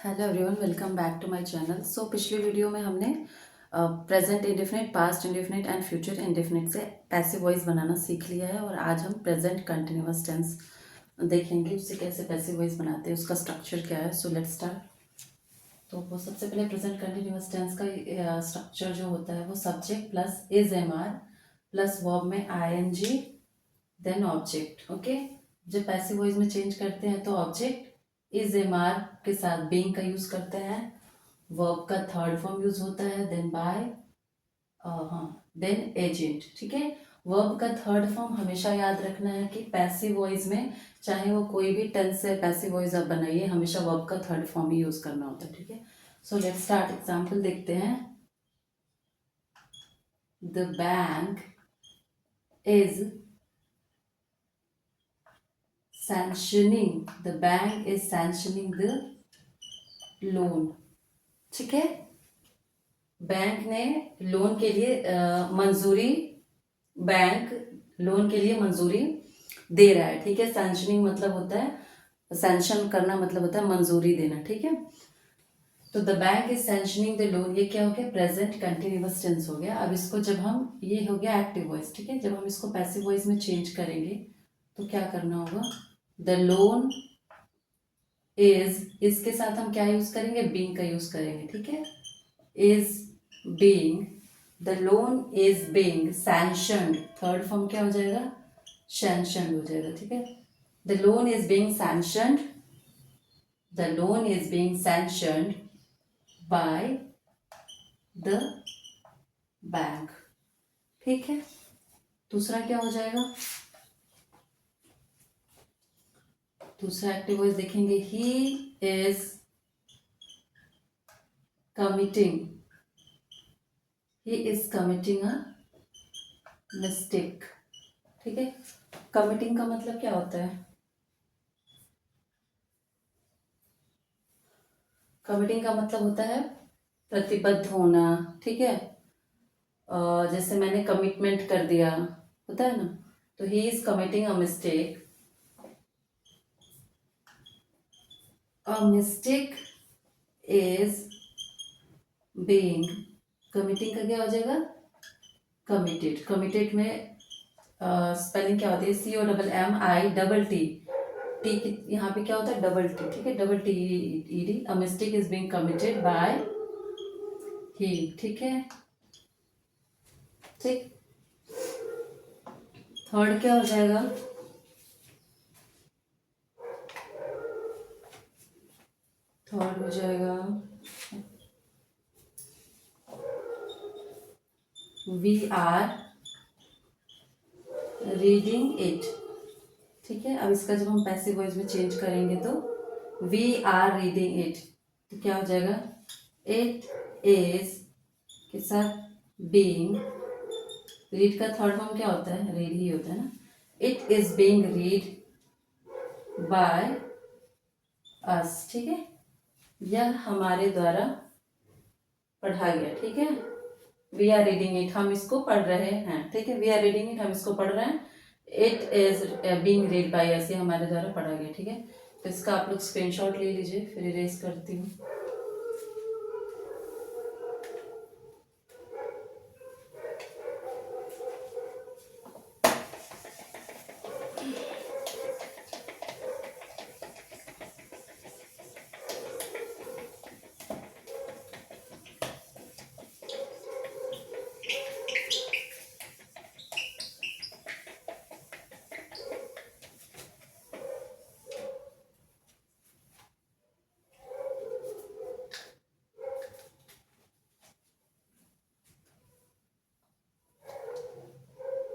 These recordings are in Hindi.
Hello everyone, welcome back to my channel. So पिछली वीडियो में हमने present indefinite, past indefinite and future indefinite से पैसिव वॉइस बनाना सीख लिया है और आज हम प्रेजेंट कंटिन्यूअस टेंस देखेंगे। उससे कैसे पैसिव वॉइस बनाते हैं, उसका स्ट्रक्चर क्या है। So let's start. तो वो सबसे पहले प्रेजेंट कंटिन्यूअस टेंस का स्ट्रक्चर जो होता है वो subject plus is am are plus verb में I N G then object. Okay, जब पैसिव वॉइस में चेंज करते हैं तो ऑब्जेक्ट इज एम आर के साथ बीइंग का यूज करते हैं, वर्ब का थर्ड फॉर्म यूज होता है, देन बाय, हाँ, देन एजेंट। ठीक है, वर्ब का थर्ड फॉर्म हमेशा याद रखना है कि पैसिव वॉइस में चाहे वो कोई भी टेंस से पैसिव वॉइस आप बनाइए, हमेशा वर्ब का थर्ड फॉर्म ही यूज करना होता है। ठीक है, सो लेट्स स्टार्ट। एग्जाम्पल देखते हैं। The bank is sanctioning, the bank is sanctioning the loan। ठीक है, बैंक ने लोन के लिए मंजूरी, बैंक लोन के लिए मंजूरी दे रहा है। ठीक है, सैंक्शनिंग मतलब होता है, सैंक्शन करना मतलब होता है मंजूरी देना। ठीक है, तो the bank is sanctioning the loan, ये क्या हो गया, प्रेजेंट कंटिन्यूअस टेंस हो गया। अब इसको जब हम, ये हो गया एक्टिव वॉइस। ठीक है, जब हम इसको पैसिव वॉइस में चेंज करेंगे तो क्या करना होगा, द लोन इज, इसके साथ हम क्या यूज करेंगे, बीइंग का यूज करेंगे। ठीक है, is being, the loan is being sanctioned, third form क्या हो जाएगा, सैंक्शनड हो जाएगा। ठीक है, the loan is being sanctioned, the loan is being sanctioned by the bank. ठीक है, दूसरा क्या हो जाएगा, दूसरा एक्टिव वॉइस देखेंगे। He is committing, he is committing a mistake. ठीक है, कमिटिंग का मतलब क्या होता है, कमिटिंग का मतलब होता है प्रतिबद्ध होना। ठीक है, जैसे मैंने कमिटमेंट कर दिया होता है ना, तो he is committing a mistake, a mistake is being, committing का क्या हो जाएगा, कमिटेड। कमिटेड में स्पेलिंग क्या होती है, C O double M I double T, T की यहाँ पे क्या होता है, डबल टी। ठीक है, double T E D, a mistake is being committed by he. ठीक है, ठीक, थर्ड क्या हो जाएगा, थर्ड हो जाएगा वी आर रीडिंग इट। ठीक है, अब इसका जब हम पैसिव वॉइस में चेंज करेंगे तो वी आर रीडिंग इट, तो क्या हो जाएगा, इट इज के साथ बीइंग, रीड का थर्ड फॉर्म क्या होता है, रीड ही होता है ना, it is being read by us. ठीक है, यह हमारे द्वारा पढ़ा गया। ठीक है, वी आर रीडिंग इट, हम इसको पढ़ रहे हैं। ठीक है, वी आर रीडिंग इट, हम इसको पढ़ रहे हैं। It is being read by us, ये हमारे द्वारा पढ़ा गया। ठीक है, तो इसका आप लोग स्क्रीनशॉट ले लीजिए, फिर इरेज करती हूँ।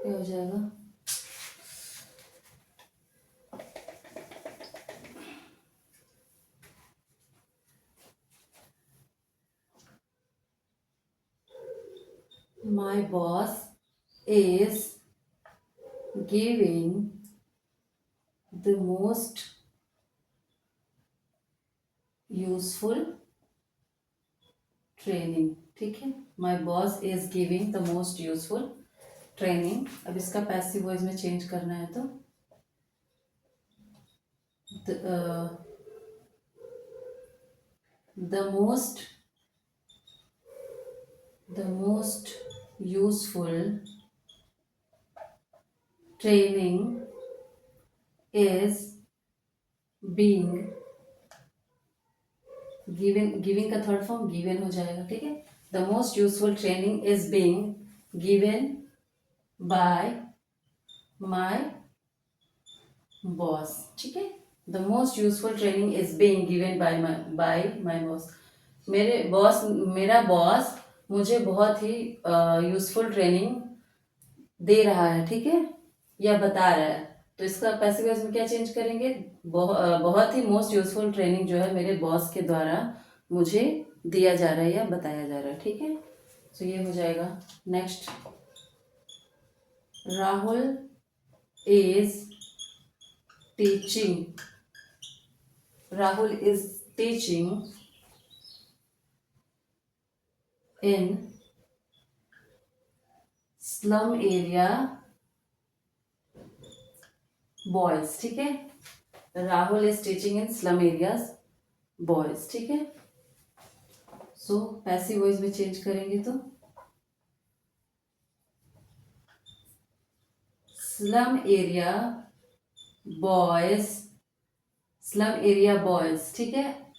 ये हो जाएगा, my boss is giving the most useful training। ठीक है, my boss is giving the most useful training। अब इसका पैसिव वॉइस में चेंज करना है तो the most useful training is being given का थर्ड फॉर्म गिवन हो जाएगा, ठीक है। The most useful training is being given by my boss, ठीक है। The most useful training is being given by my boss. मेरा बॉस मुझे बहुत ही यूजफुल ट्रेनिंग दे रहा है, ठीक है, या बता रहा है। तो इसका पैसिव वॉइस में क्या चेंज करेंगे, बहुत ही मोस्ट यूजफुल ट्रेनिंग जो है मेरे बॉस के द्वारा मुझे दिया जा रहा है या बताया जा रहा है, ठीक है। तो ये हो जाएगा। Next, Rahul is teaching in slum area boys, ठीक है। Rahul is teaching in slum areas boys, ठीक है। सो पैसिव वॉइस में चेंज करेंगे तो स्लम एरिया बॉयज, ठीक है।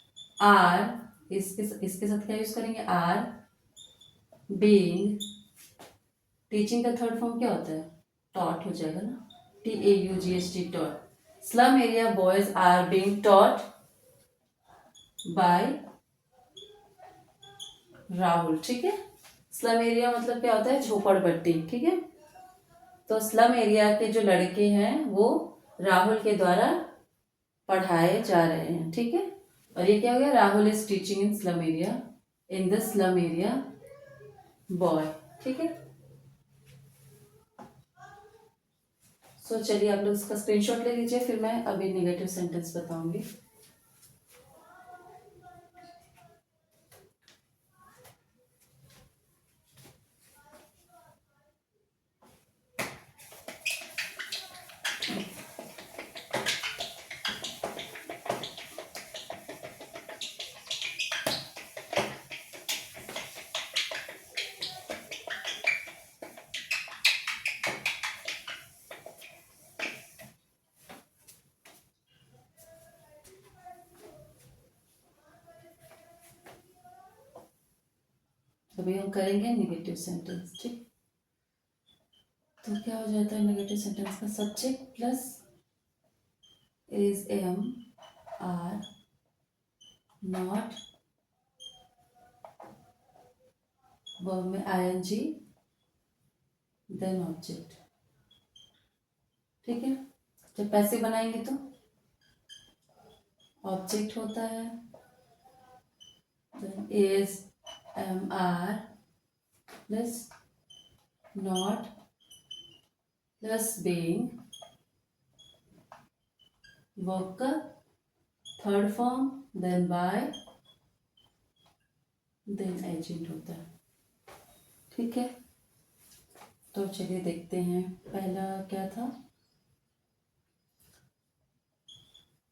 आर इसके साथ क्या यूज करेंगे, आर बीइंग, टीचिंग का थर्ड फॉर्म क्या होता है, टॉट हो जाएगा ना, TAUGHT, taught. Slum area boys are being taught by Rahul, ठीक है। स्लम एरिया मतलब क्या होता है, झोपड़पट्टी, ठीक है। तो स्लम एरिया के जो लड़के हैं वो राहुल के द्वारा पढ़ाए जा रहे हैं, ठीक है। और ये क्या हो गया, Rahul is teaching in the slum area boy, ठीक है। सो चलिए आप लोग इसका स्क्रीनशॉट ले लीजिए, फिर मैं अभी नेगेटिव सेंटेंस बताऊंगी। अभी हम करेंगे नेगेटिव सेंटेंस, ठीक। तो क्या हो जाता है नेगेटिव सेंटेंस का, subject plus is am are not, verb में ING देन ऑब्जेक्ट, ठीक है। जब पैसिव बनाएंगे तो ऑब्जेक्ट होता है, then is MR plus not plus being, verb का third form, then by, then agent होता है, ठीक है। तो चलिए देखते हैं पहला क्या था,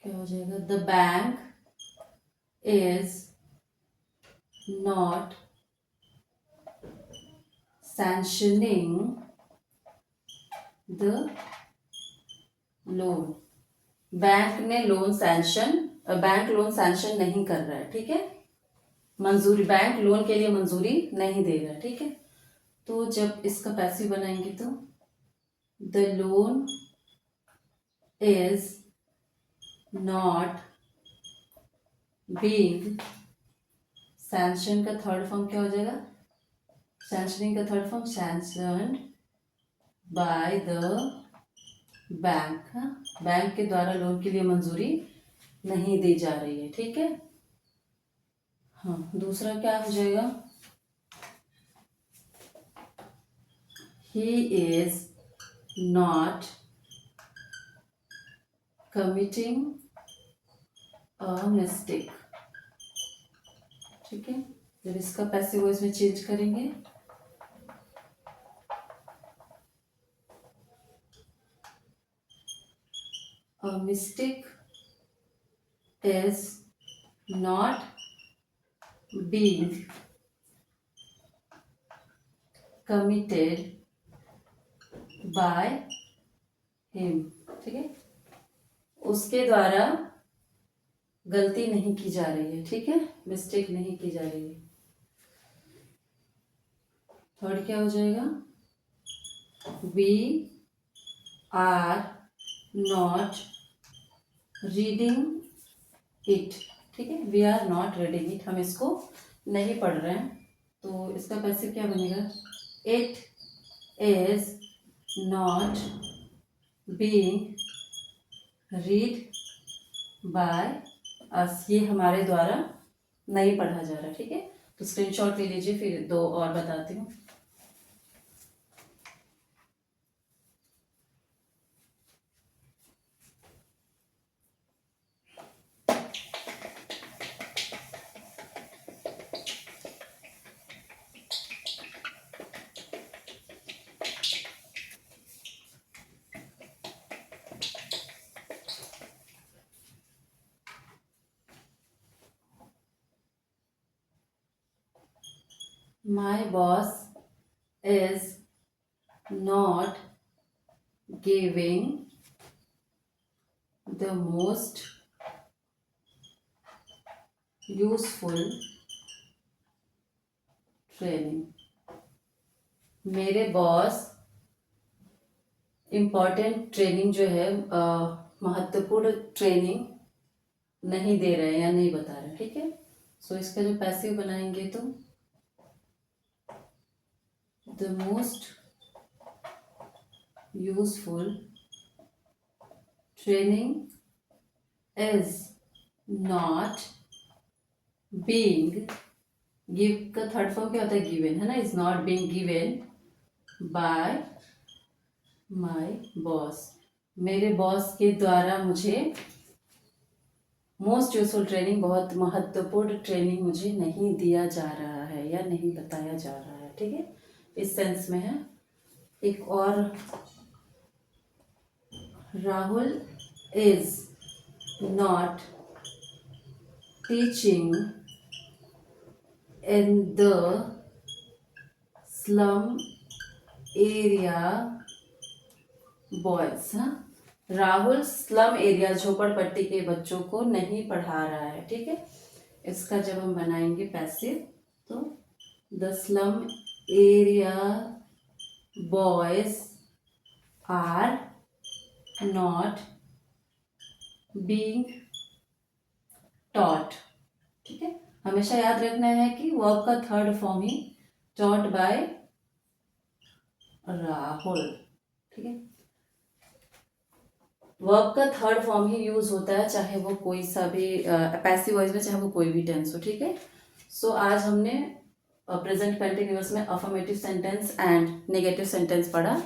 क्या हो जाएगा, the bank is not sanctioning the loan. Bank loan sanction नहीं कर रहा है, ठीक है। बैंक लोन के लिए मंजूरी नहीं दे रहा है, ठीक है। तो जब इसका पैसिव बनाएंगे तो the loan is not being, sanction का थर्ड फॉर्म क्या हो जाएगा, सैंक्शनिंग का third form sanctioned by the bank, bank के द्वारा लोन के लिए मंजूरी नहीं दी जा रही है, ठीक है। हाँ, दूसरा क्या हो जाएगा, he is not committing a mistake, ठीक है। जब इसका पैसिव वॉइस में चेंज करेंगे, a mistake is not being committed by him, ठीक है, उसके द्वारा गलती नहीं की जा रही है, ठीक है, मिस्टेक नहीं की जा रही है। थर्ड क्या हो जाएगा, we are not reading it, ठीक है, we are not reading it, हम इसको नहीं पढ़ रहे हैं, तो इसका पैसिव क्या बनेगा, it is not being read by us, ये हमारे द्वारा नहीं पढ़ा जा रहा, ठीक है। तो स्क्रीनशॉट ले लीजिए, फिर दो और बताती हूँ। My boss is not giving the most useful training. मेरे बॉस इम्पॉर्टेंट ट्रेनिंग जो है, महत्वपूर्ण ट्रेनिंग नहीं दे रहे हैं या नहीं बता रहे, ठीक है। सो इसका जो पैसिव बनाएंगे तो the most useful training is not being give का थर्ड फॉर्म क्या होता है, given, है ना, is not being given by my boss, मेरे बॉस के द्वारा मुझे मोस्ट यूजफुल ट्रेनिंग, बहुत महत्वपूर्ण ट्रेनिंग मुझे नहीं दिया जा रहा है या नहीं बताया जा रहा है, ठीक है, इस सेंस में है। एक और, Rahul is not teaching in the slum area boys, हाँ, राहुल स्लम एरिया झोपड़पट्टी के बच्चों को नहीं पढ़ा रहा है, ठीक है। इसका जब हम बनाएंगे पैसिव तो the slum area boys are not being taught, ठीक है, हमेशा याद रखना है कि वर्ब का थर्ड फॉर्म ही टॉट बाय राहुल, ठीक है, वर्ब का थर्ड फॉर्म ही यूज होता है, चाहे वो कोई सा भी पैसिव वॉइस में, चाहे वो कोई भी टेंस हो, ठीक है। सो आज हमने प्रेजेंट कंटिन्यूअस में affirmative sentence and negative sentence पढ़ा।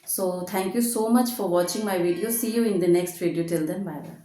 So thank you so much for watching my video, see you in the next video, till then bye bye.